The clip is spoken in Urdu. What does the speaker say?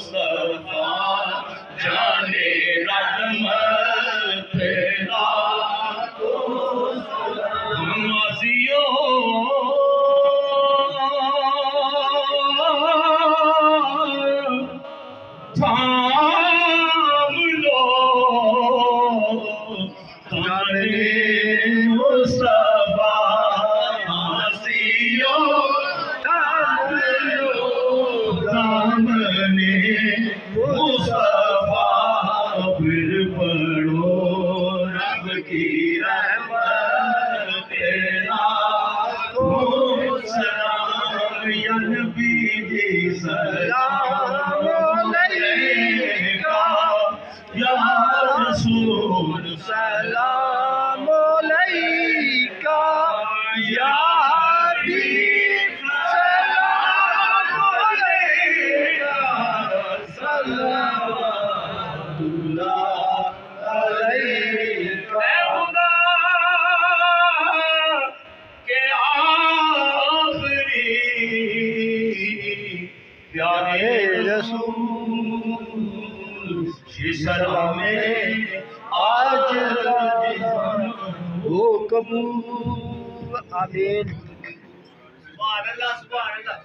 مصطفیٰ جان رحمت تیرا ماضیوں تھام لو جان مصطفیٰ ماضیوں تھام لو دامن مصطفیٰ پھر پڑھو رب کی رحمت تیرا سلام یا نبی جی سلام علیکہ یا رسول سلام علیکہ یا حبیب سلام علیکہ صلوات اللہ علیکہ اے خدا کے آخری پیارے رسول سلام آج ہو قبول آمین سبحان اللہ سبحان اللہ